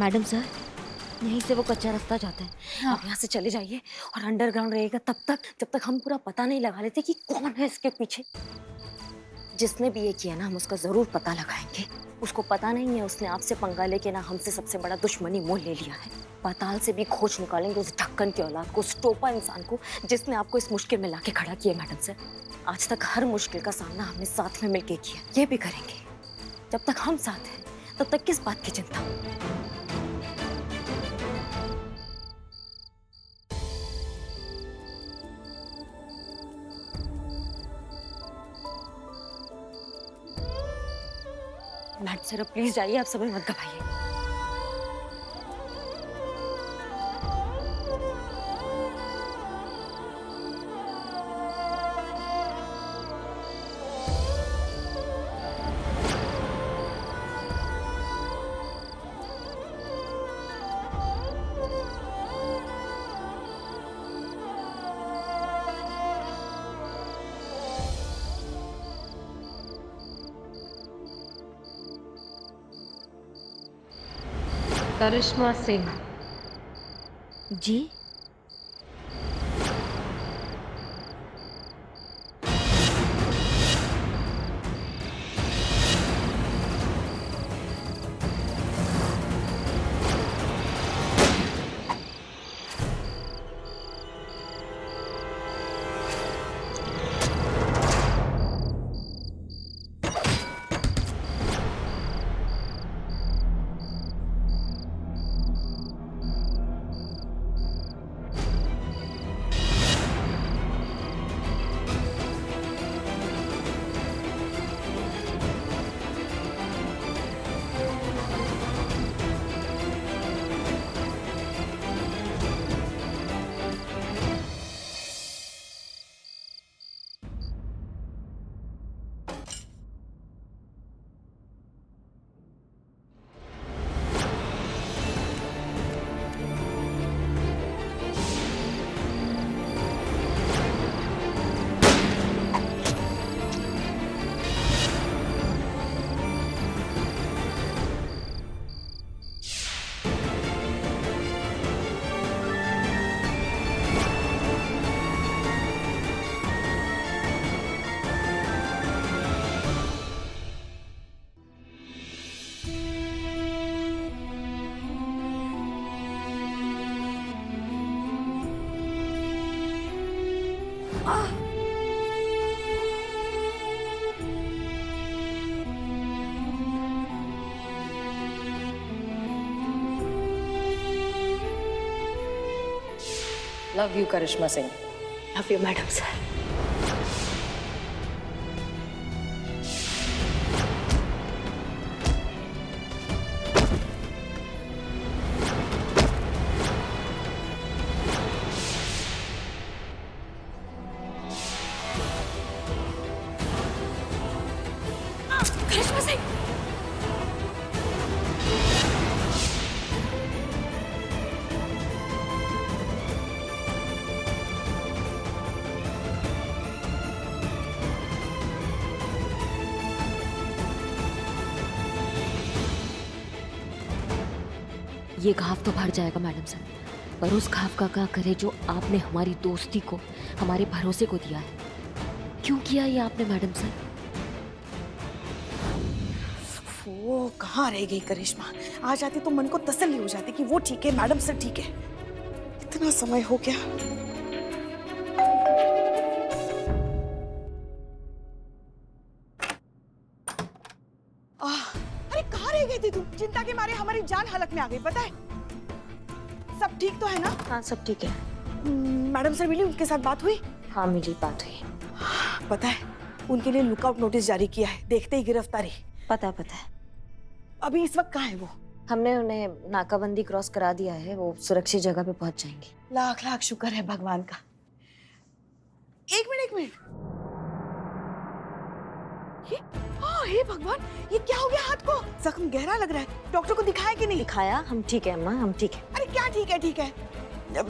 Madam sir, यहीं से वो कच्चा रास्ता जाता है। हाँ। आप यहाँ से चले जाइए और अंडरग्राउंड रहेगा तब तक जब तक हम पूरा पता नहीं लगा लेते कि कौन है इसके पीछे। जिसने भी ये किया ना, हम उसका जरूर पता लगाएंगे। उसको पता नहीं है उसने आपसे पंगा लेके ना हमसे सबसे बड़ा दुश्मनी मोल ले लिया है। पाताल से भी खोज निकालेंगे उस ढक्कन की औलाद को, उस टोपा इंसान को जिसने आपको इस मुश्किल में लाके खड़ा किया। मैडम सर, आज तक हर मुश्किल का सामना हमने साथ में मिलके किया, ये भी करेंगे। जब तक हम साथ हैं तब तक किस बात की चिंता। मैडम सर, प्लीज जाइए, आप समय मत गवाइए। करिश्मा सिंह। जी? Love you Karishma Singh. Love you madam sir. Karishma Singh! ये घाव तो भर जाएगा मैडम सर, पर उस घाव का क्या करे जो आपने हमारी दोस्ती को, हमारे भरोसे को दिया है। क्यों किया ये आपने मैडम सर? वो कहाँ रह गई करिश्मा? आ जाती तो मन को तसल्ली हो जाती कि वो ठीक है, मैडम सर ठीक है। इतना समय हो गया। अरे कहाँ रह गई थी तू? चिंता के मारे हमारी जान हालत में आ गई, पता है? सब ठीक तो है ना? हाँ सब ठीक है। मैडम सर मिली, उनके साथ बात हुई? हाँ मेरी बात हुई। पता है, उनके लिए लुकआउट नोटिस जारी किया है, देखते ही गिरफ्तारी। पता है पता है। अभी इस वक्त कहाँ है वो? हमने उन्हें नाकाबंदी क्रॉस करा दिया है, वो सुरक्षित जगह पे पहुंच जाएंगे। लाख लाख शुक्र है भगवान का। एक मिनट एक मिनट। हे भगवान, ये क्या हो गया हाथ को? जख्म गहरा लग रहा है। डॉक्टर को दिखाया कि नहीं? दिखाया, हम ठीक है अम्मा, हम ठीक है। अरे क्या ठीक है ठीक है?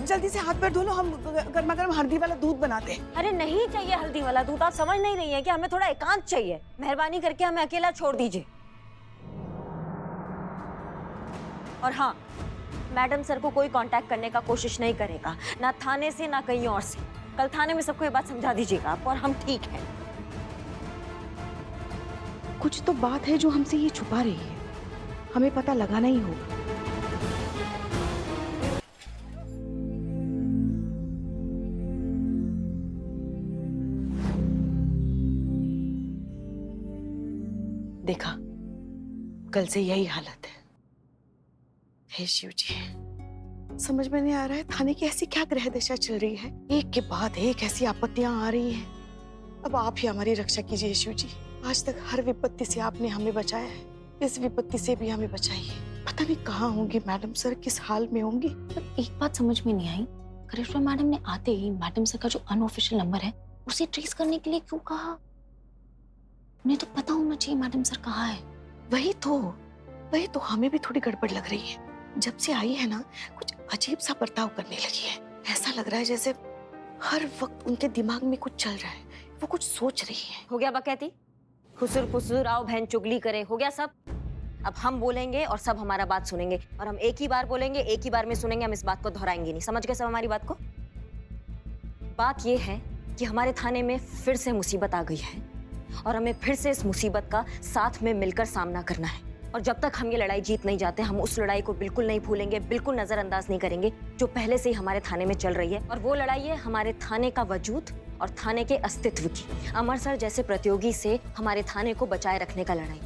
जल्दी से हाथ पैर धो लो, हम गर्मा गर्म हल्दी वाला दूध बनाते हैं। अरे नहीं चाहिए हल्दी वाला दूध, आप समझ नहीं रही हैं कि हमें थोड़ा एकांत चाहिए। मेहरबानी करके हमें अकेला छोड़ दीजिए। और हाँ, मैडम सर को कोई कांटेक्ट करने का कोशिश नहीं करेगा, ना थाने से ना कहीं और से। कल थाने में सबको ये बात समझा दीजिएगा आप, और हम ठीक हैं। कुछ तो बात है जो हमसे ये छुपा रही है, हमें पता लगाना ही होगा। देखा, कल से यही हालत है। हे शिव जी, समझ में नहीं आ रहा है थाने की ऐसी क्या ग्रह दशा चल रही है। एक के बाद एक ऐसी आपत्तियां आ रही हैं। अब आप ही हमारी रक्षा कीजिए शिव जी। आज तक हर विपत्ति से आपने हमें बचाया है, इस विपत्ति से भी हमें बचाइए। पता नहीं कहाँ होंगी मैडम सर, किस हाल में होंगी। पर एक बात समझ में नहीं आई, करिश्मा मैडम ने आते ही मैडम सर का जो अनऑफिशियल नंबर है उसे ट्रेस करने के लिए क्यों कहा? उन्हें तो पता होना चाहिए मैडम सर कहाँ है। वही तो हमें भी थोड़ी गड़बड़ लग रही है। जब से आई है ना, कुछ अजीब सा बर्ताव करने लगी है। ऐसा लग रहा है जैसे हर वक्त उनके दिमाग में कुछ चल रहा है, वो कुछ सोच रही है। हो गया बकैती, खुसुर खुसुर आओ बहन चुगली करे, हो गया सब। अब हम बोलेंगे और सब हमारा बात सुनेंगे, और हम एक ही बार बोलेंगे, एक ही बार में सुनेंगे, हम इस बात को दोहराएंगे नहीं। समझ गए सब हमारी बात को? बात ये है कि हमारे थाने में फिर से मुसीबत आ गई है, और हमें फिर से इस मुसीबत का साथ में मिलकर सामना करना है। और जब तक हम ये लड़ाई जीत नहीं जाते, हम उस लड़ाई को बिल्कुल नहीं भूलेंगे, बिल्कुल नजरअंदाज नहीं करेंगे, जो पहले से ही हमारे थाने में चल रही है। और वो लड़ाई है हमारे थाने का वजूद और थाने के अस्तित्व की। अमर सर जैसे प्रतियोगी से हमारे थाने को बचाए रखने का लड़ाई।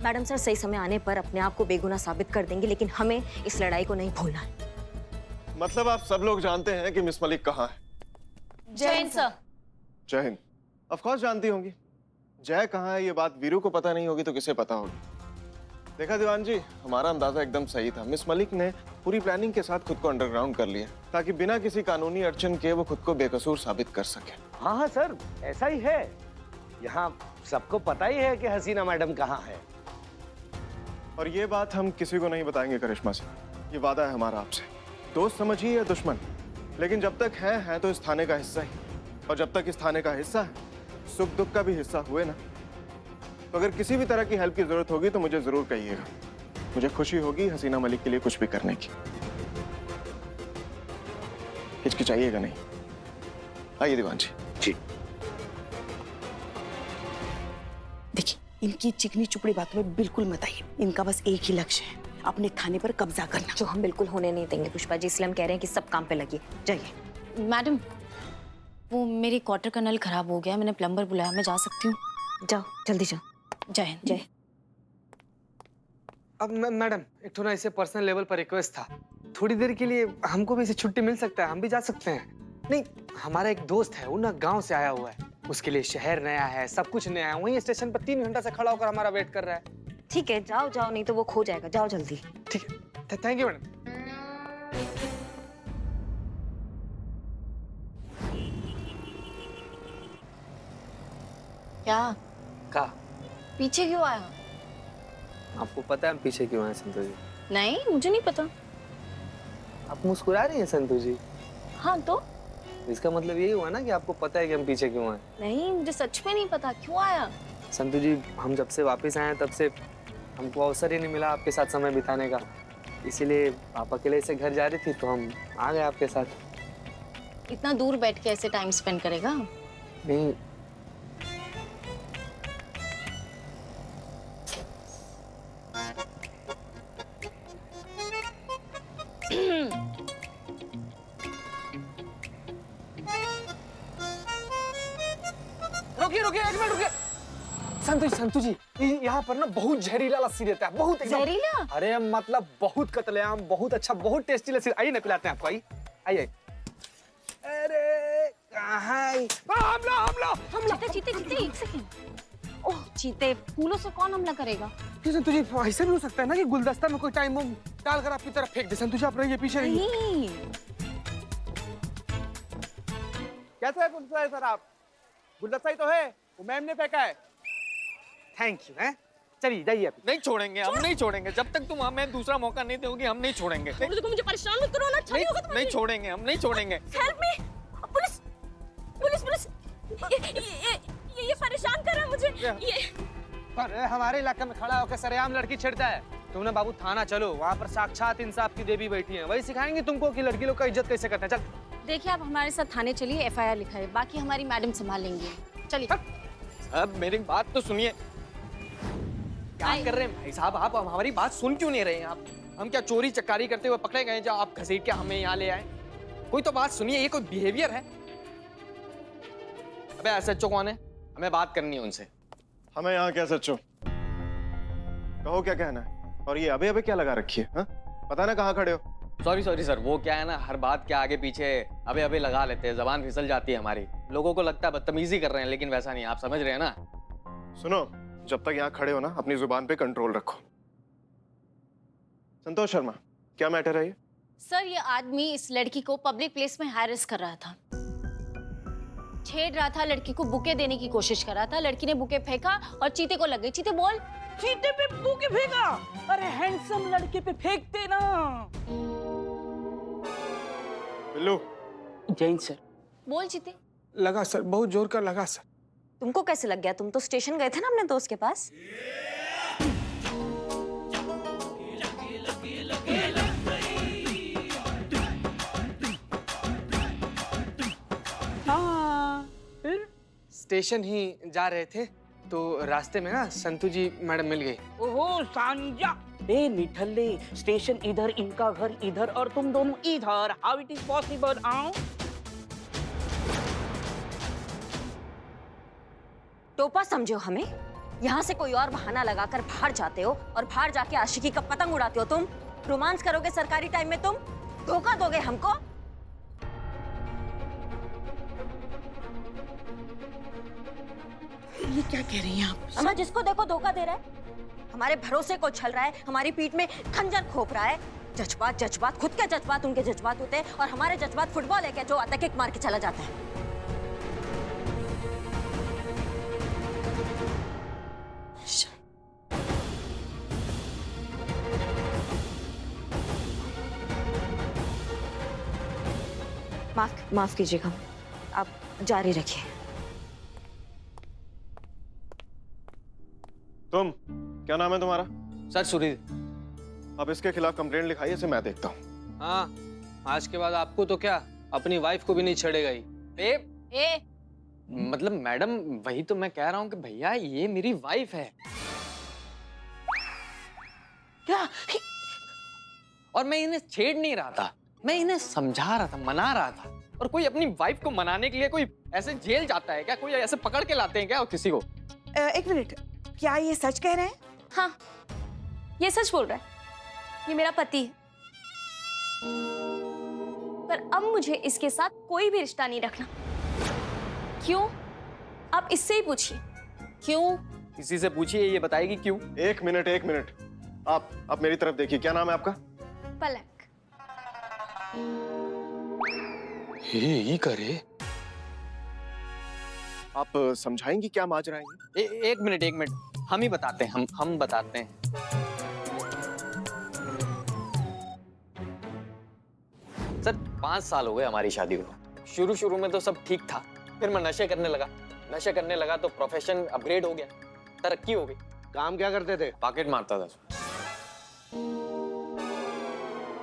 मैडम सर सही समय आने पर अपने आप को बेगुनाह साबित कर देंगे, लेकिन हमें इस लड़ाई को नहीं भूलना है। मतलब आप सब लोग जानते हैं कि मिस मलिक कहाँ है? जय हिंद सर। जय हिंद। ऑफ कोर्स जानती होंगी। जय कहाँ है ये बात वीरू को पता नहीं होगी तो किसे पता होगी? देखा दीवान जी, हमारा अंदाजा एकदम सही था। मिस मलिक ने पूरी प्लानिंग के साथ खुद को अंडरग्राउंड कर लिया, ताकि बिना किसी कानूनी अड़चन के वो खुद को बेकसूर साबित कर सके। हाँ हाँ सर, ऐसा ही है। यहाँ सबको पता ही है कि हसीना मैडम कहाँ है। और ये बात हम किसी को नहीं बताएंगे करिश्मा से, ये वादा है हमारा आपसे। दोस्त समझिए या दुश्मन, लेकिन जब तक है तो इस थाने का हिस्सा ही। और जब तक इस थाने का हिस्सा है, सुख दुख का भी हिस्सा हुए ना। तो अगर किसी भी तरह की हेल्प की जरूरत होगी तो मुझे जरूर कहिएगा। मुझे खुशी होगी हसीना मलिक के लिए कुछ भी करने की। हिचकिचाइएगा नहीं। आइए दीवान जी। जी। देखिए, इनकी चिकनी चुपड़ी बातों में बिल्कुल मत आइए। इनका बस एक ही लक्ष्य है, अपने थाने पर कब्जा करना, जो हम बिल्कुल होने नहीं देंगे पुष्पा जी। इसलिए हम कह रहे हैं कि सब काम पे लगिए। जाइए। मैडम, वो मेरी क्वार्टर का नल खराब हो गया, मैंने प्लम्बर बुलाया, मैं जा सकती हूँ? जाओ, जल्दी जाओ। जय हिंद। जय। अब मैडम, एक तो ना इसे पर्सनल लेवल पर रिक्वेस्ट था, थोड़ी देर के लिए हमको भी इसे छुट्टी मिल सकता है, हम भी जा सकते हैं। नहीं, हमारा एक दोस्त है, वो ना गांव से आया हुआ है, उसके लिए शहर नया है, सब कुछ नया है। वहीं स्टेशन पर 3 घंटा से खड़ा होकर हमारा वेट कर रहा है। ठीक है, जाओ जाओ, नहीं तो वो खो जाएगा। जाओ जल्दी। ठीक है, थैंक यू मैडम। क्या का पीछे क्यों आया? आपको पता है हम पीछे क्यों आए संतोष जी? नहीं, मुझे नहीं पता। आप मुस्कुरा रही हैं संतोष जी, हाँ तो? इसका मतलब यही हुआ ना कि आपको पता है कि हम पीछे क्यों आए। नहीं, मुझे सच में नहीं पता क्यों आया। संतोष जी, हम जब से वापस आए हैं तब से हमको अवसर ही नहीं मिला आपके साथ समय बिताने का, इसीलिए आप अकेले से घर जा रही थी तो हम आ गए आपके साथ। इतना दूर बैठ के ऐसे टाइम स्पेंड करेगा? नहीं, रुकिए रुकिए, एक मिनट रुकिए। संतु जी, यहाँ पर ना बहुत जहरीला लस्सी देता है, बहुत एकदम। जहरीला? अरे मतलब बहुत कतलेआम, बहुत अच्छा, बहुत टेस्टी लस्सी। आइए ना, पिलाते हैं आपको। आइए। अरे कहाँ? हमला। चीते, एक सेकंड। ओह चीते, फूलों से कौन हमला करेगा? क्यों संतु जी, ऐसा भी हो सकता है ना कि गुलदस्ता में कोई टाइम बम डालकर आपकी तरफ फेंक दे। संतु जी, आप रहिए, पीछे रहिए। नहीं। कैसा है गुलदस्ता है सर? आप गुलदस्ता ही तो है, वो मैम ने फेंका है। Thank you. है, चलिए जाइए आप। नहीं छोड़ेंगे, हम नहीं छोड़ेंगे जब तक तुम हमें दूसरा मौका नहीं दोगी। हम नहीं छोड़ेंगे। मुझे परेशान मत करो ना, नहीं छोड़ेंगे, हम नहीं छोड़ेंगे। Help me. Police police police, ये परेशान कर रहा है मुझे। ये अरे हमारे इलाके में खड़ा होकर सरेआम लड़की छेड़ता है। तुमने बाबू थाना चलो, वहाँ पर साक्षात इंसाफ की देवी बैठी है, वही सिखाएंगे तुमको कि लड़की लोग का इज्जत कैसे करते हैं। चल देखिए आप हमारे साथ थाने चलिए, एफआईआर लिखाइए, बाकी हमारी मैडम संभाल लेंगे। चलिए। अब मेरी बात तो सुनिए। क्या कर रहे हैं भाई साहब, आप हमारी बात सुन क्यों नहीं रहे हैं आप? हम क्या चोरी चकारी करते हुए पकड़े गए जो आप घसीट के हमें यहाँ ले आए? कोई तो बात सुनिए, ये कोई बिहेवियर है? अबे एसएचओ कौन है? हमें बात करनी है उनसे। हमें यहाँ क्या सच्चो, कहो क्या कहना है। और ये अबे अबे क्या लगा रखी है, हाँ? पता ना कहाँ खड़े हो। सॉरी सॉरी सर, वो क्या है ना, हर बात के आगे पीछे अबे अबे लगा लेते हैं, जबान फिसल जाती है हमारी। लोगों को लगता है बदतमीजी कर रहे हैं, लेकिन वैसा नहीं, आप समझ रहे हैं ना। सुनो, जब तक यहाँ खड़े हो ना, अपनी जुबान पे कंट्रोल रखो। संतोष शर्मा, क्या मैटर है ये? सर ये आदमी इस लड़की को पब्लिक प्लेस में हैरेस कर रहा था, छेड़ रहा था, लड़की को बुके देने की कोशिश कर रहा था। लड़की ने बुके फेंका और चीते को लग गई। चीते बोल। चीते पे बुके फेंका? अरे हैंडसम लड़के पे फेंकते ना। बिल्लू। जैन सर। बोल चीते। लगा सर, बहुत जोर का लगा सर। तुमको कैसे लग गया? तुम तो स्टेशन गए थे ना अपने दोस्त के पास। हाँ, फिर? स्टेशन ही जा रहे थे तो रास्ते में ना संतू जी मैडम मिल गई। ओहो सांजा। ए निठल्ले, स्टेशन इधर, इनका घर इधर और तुम दोनों इधर। How it is possible? आओ। टोपा समझो हमें? यहाँ से कोई और बहाना लगाकर बाहर जाते हो और बाहर जाके आशिकी का पतंग उड़ाते हो तुम। रोमांस करोगे सरकारी टाइम में तुम? धोखा दोगे हमको? ये क्या कह रही हैं आप? अम्मा जिसको देखो धोखा दे रहा है, हमारे भरोसे को छल रहा है, हमारी पीठ में खंजर खोप रहा है। जज्बात जज्बात, खुद के जज्बात उनके जज्बात होते हैं और हमारे जज्बात फुटबॉल है क्या जो आता किक मार के चला जाता है। माफ कीजिएगा, आप जारी रखिए। तुम, क्या नाम है तुम्हारा? सर सुरील। अब इसके खिलाफ कंप्लेंट लिखाई, इसे मैं देखता हूँ। हाँ, आज के बाद आपको तो क्या, अपनी वाइफ को भी नहीं छेड़ेगा ही। ए मतलब मैडम, वही तो मैं कह रहा हूँ कि भैया ये मेरी वाइफ है। क्या? और मैं इन्हें छेड़ नहीं रहा था, मैं इन्हें समझा रहा था, मना रहा था। और कोई अपनी वाइफ को मनाने के लिए कोई ऐसे जेल जाता है क्या? कोई ऐसे पकड़ के लाते हैं क्या किसी को? एक मिनट, क्या ये सच कह रहे हैं? हाँ, ये सच बोल रहा है। ये मेरा पति है, पर अब मुझे इसके साथ कोई भी रिश्ता नहीं रखना। क्यों? आप इससे ही पूछिए क्यों। किसी से पूछिए, ये बताएगी क्यों। एक मिनट, आप मेरी तरफ देखिए। क्या नाम है आपका? पलक। ही करे। आप समझाएंगी क्या माजरा है ये? एक मिनट, हम ही बताते हैं, हम बताते हैं। सर 5 साल हो गए हमारी शादी को। शुरू में तो सब ठीक था, फिर मैं नशे करने लगा तो प्रोफेशन अपग्रेड हो गया, तरक्की हो गई। काम क्या करते थे? पॉकेट मारता था।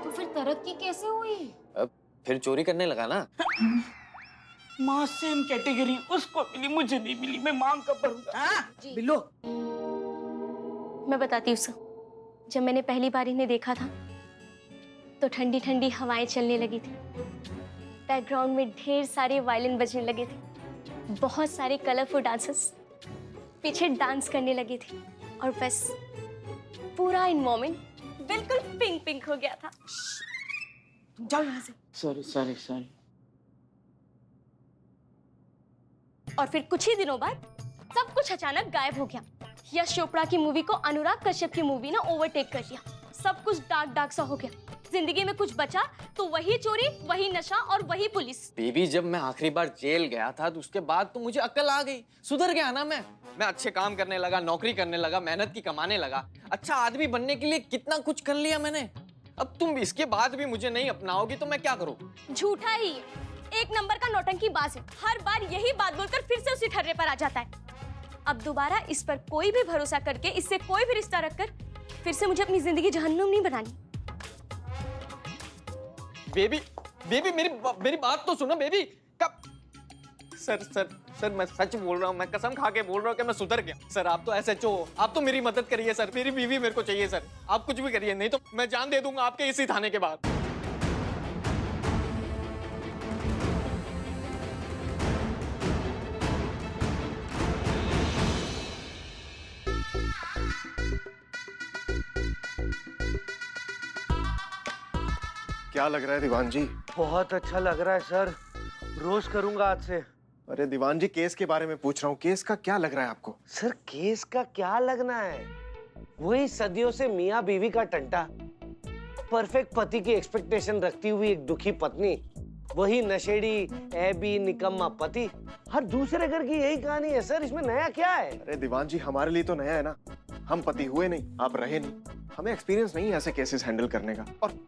तो फिर तरक्की कैसे हुई? अब फिर चोरी करने लगा ना। माँ सेम कैटेगरी, उसको मिली मुझे नहीं मिली, मैं मांग कब भरूंगा? बिल्लो। मैं बताती हूँ सर, जब मैंने पहली बार इन्हें देखा था तो ठंडी ठंडी हवाएं चलने लगी थी, बैकग्राउंड में ढेर सारे वायलिन बजने लगे थे, बहुत सारे कलरफुल डांसर्स पीछे डांस करने लगे थे और बस पूरा एनवायरनमेंट बिल्कुल पिंक पिंक हो गया था। जाओ यहाँ से। सॉरी। और फिर कुछ ही दिनों बाद सब कुछ अचानक गायब हो गया। यश चोपड़ा की मूवी को अनुराग कश्यप की मूवी ने ओवरटेक कर लिया। सब कुछ डार्क सा हो गया। जिंदगी में कुछ बचा तो वही चोरी, वही नशा और वही पुलिस। बेबी, जब मैं आखिरी बार जेल गया था तो उसके बाद तो मुझे अक्ल आ गई, सुधर गया ना मैं अच्छे काम करने लगा, नौकरी करने लगा, मेहनत की कमाने लगा, अच्छा आदमी बनने के लिए कितना कुछ कर लिया मैंने। अब तुम इसके बाद भी मुझे नहीं अपनाओगी तो मैं क्या करूं? झूठा ही, एक नंबर का नौटंकीबाज है। हर बार यही बात बोलकर फिर से उसी ठर्रे पर आ जाता है। अब दोबारा इस पर कोई भी भरोसा करके इससे कोई भी रिश्ता रखकर फिर से मुझे अपनी जिंदगी जहन्नुम नहीं बनानी। बेबी बेबी मेरी बात तो सुनो बेबी। कब सर सर सर मैं सच बोल रहा हूँ, मैं कसम खा के बोल रहा हूँ कि मैं सुधर गया। सर आप तो SHO हो, आप तो मेरी मदद करिए सर। मेरी बीवी मेरे को चाहिए सर, आप कुछ भी करिए, नहीं तो मैं जान दे दूंगा आपके इसी थाने के बाद। क्या लग रहा है दीवान जी? बहुत अच्छा लग रहा है सर, रोज करूंगा आज से। अरे दीवान जी, केस के बारे में पूछ रहा हूँ। केस का क्या लग रहा है आपको? सर केस का क्या लगना है, वही सदियों से मियाँ बीवी का टंटा, परफेक्ट पति की एक्सपेक्टेशन रखती हुई एक दुखी पत्नी, वही नशेड़ी ऐबी निकम्मा पति। हर दूसरे घर की यही कहानी है सर, इसमें नया क्या है? अरे दीवान जी, हमारे लिए तो नया है ना, हम पति हुए नहीं, आप रहे नहीं, हमें एक्सपीरियंस नहीं है ऐसे केसेस हैंडल करने का। और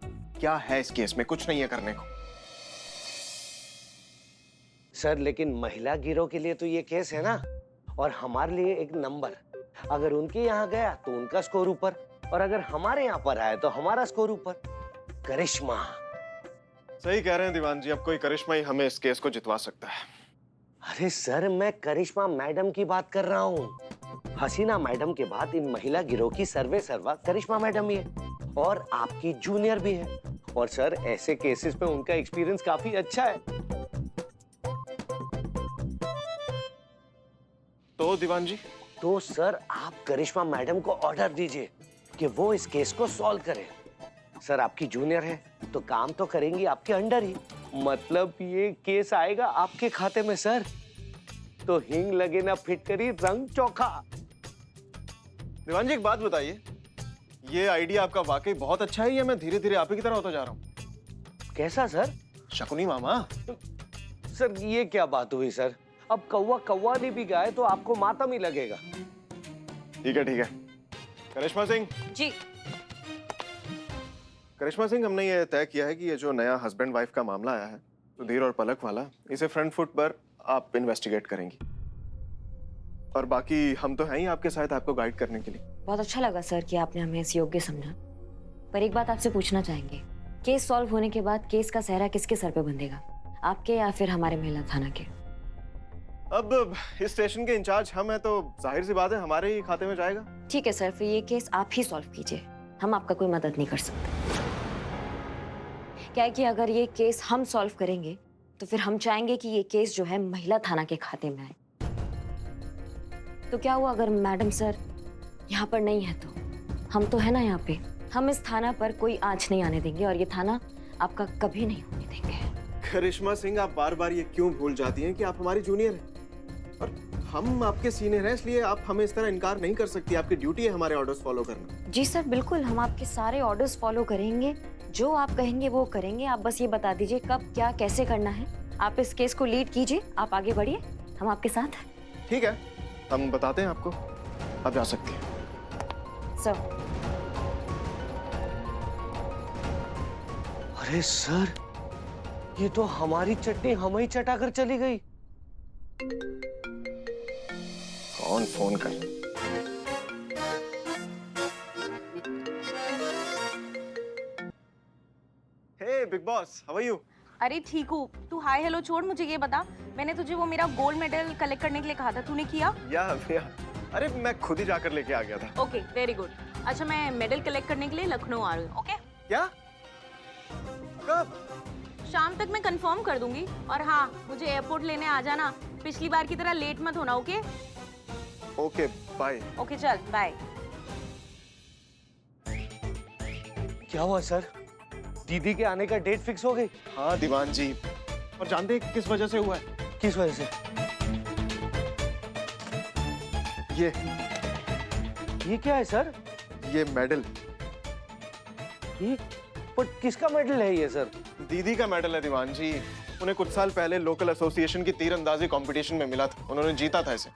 क्या है इस केस में? कुछ नहीं है करने को। सर लेकिन महिला गिरोह के लिए तो ये केस है ना, और हमारे लिए एक नंबर। अगर उनके यहाँ गया तो उनका स्कोर ऊपर, और अगर हमारे यहाँ पर आए तो हमारा स्कोर ऊपर। करिश्मा। सही कह रहे हैं दीवान जी, अब कोई करिश्मा ही हमें इस केस को जितवा सकता है। अरे सर मैं करिश्मा मैडम की बात कर रहा हूँ। हसीना मैडम के बाद इन महिला गिरोह की सर्वे सर्वा करिश्मा मैडम ही है, और आपकी जूनियर भी है। और सर ऐसे केसेस में उनका एक्सपीरियंस काफी अच्छा है। तो दीवान जी? तो सर आप करिश्मा मैडम को ऑर्डर दीजिए कि वो इस केस को सॉल्व करे। सर आपकी जूनियर है तो काम तो करेंगी आपके अंडर ही, मतलब ये केस आएगा आपके खाते में सर। तो हिंग लगे ना फिटकरी रंग चोखा। दीवान जी एक बात बताइए, ये आइडिया आपका वाकई बहुत अच्छा है या मैं धीरे धीरे आप ही की तरह होता जा रहा हूँ? कैसा सर? शकुनी मामा। सर ये क्या बात हुई सर? अब कौवा ने भी गाए तो आपको मातम ही लगेगा। ठीक है ठीक है। करिश्मा सिंह। जी। करिश्मा सिंह, हमने ये तय किया है कि ये जो नया हस्बैंड वाइफ का मामला आया है, सुधीर और पलक वाला, इसे फ्रंट फुट पर आप इन्वेस्टिगेट करेंगी, और बाकी हम तो हैं ही आपके साथ आपको गाइड करने के लिए। बहुत अच्छा लगा सर कि आपने हमें इस योग्य समझा, पर एक बात आपसे पूछना चाहेंगे, केस सॉल्व होने के बाद केस का सहरा किसके सर पे बंधेगा, आपके या फिर हमारे महिला थाना के? अब इस स्टेशन के इंचार्ज हम हैं तो जाहिर सी बात है हमारे ही खाते में जाएगा। ठीक है सर, फिर ये केस आप ही सॉल्व कीजिए, हम आपका कोई मदद नहीं कर सकते। क्या है कि अगर ये केस हम सॉल्व करेंगे तो फिर हम चाहेंगे कि ये केस जो है महिला थाना के खाते में आए। तो क्या हुआ अगर मैडम सर यहाँ पर नहीं है तो? हम तो है ना यहाँ पे, हम इस थाना पर कोई आंच नहीं आने देंगे और ये थाना आपका कभी नहीं होने देंगे। करिश्मा सिंह, आप बार बार ये क्यों भूल जाती हैं कि आप हमारी जूनियर हैं और हम आपके सीनियर हैं, इसलिए आप हमें इस तरह इनकार नहीं कर सकती। आपकी ड्यूटी है हमारे ऑर्डर्स फॉलो करना। जी सर बिल्कुल, हम आपके सारे ऑर्डर्स फॉलो करेंगे, जो आप कहेंगे वो करेंगे। आप बस ये बता दीजिए कब क्या कैसे करना है। आप इस केस को लीड कीजिए, आप आगे बढ़िए, हम आपके साथ हैं। ठीक है, हम बताते हैं आपको, आप जा सकती हैं। सर। अरे सर, ये तो हमारी चटनी हम ही चटा कर चली गई। कौन फोन कर? Hey big boss, how are you? अरे ठीक हूँ, तू हाय हेलो छोड़, मुझे ये बता, मैंने तुझे वो मेरा गोल्ड मेडल कलेक्ट करने के लिए कहा था, तूने किया? या अरे मैं खुद ही जाकर लेके आ गया था। Okay very good. अच्छा मैं मेडल कलेक्ट करने के लिए लखनऊ आ रही हूँ। ओके? क्या? कब? शाम तक मैं कंफर्म कर दूंगी। और हाँ, मुझे एयरपोर्ट लेने आ जाना, पिछली बार की तरह लेट मत होना। ओके? Okay bye. ओके चल बाय। क्या हुआ सर? दीदी के आने का डेट फिक्स हो गई? हाँ दीवान जी, और जानते हैं किस वजह से हुआ है? किस वजह से? ये क्या है सर? ये मेडल। ये पर किसका मेडल है ये सर? दीदी का मेडल है दीवान जी। उन्हें कुछ साल पहले लोकल एसोसिएशन की तीरंदाजी कंपटीशन में मिला था, उन्होंने जीता था इसे,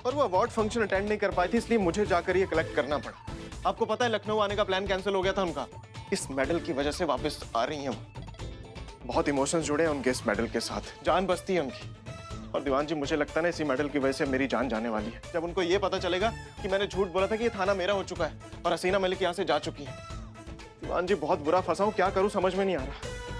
और वो अवार्ड फंक्शन अटेंड नहीं कर पाई थी, इसलिए मुझे जाकर ये कलेक्ट करना पड़ा। आपको पता है लखनऊ आने का प्लान कैंसिल हो गया था उनका, इस मेडल की वजह से वापस आ रही हैं वो। बहुत इमोशंस जुड़े हैं उनके इस मेडल के साथ, जान बचती है उनकी। और दीवान जी मुझे लगता है ना इसी मेडल की वजह से मेरी जान जाने वाली है। जब उनको ये पता चलेगा कि मैंने झूठ बोला था कि ये थाना मेरा हो चुका है, और हसीना मलिक यहाँ से जा चुकी है। दीवान जी बहुत बुरा फंसा हूँ, क्या करूँ समझ में नहीं आ रहा।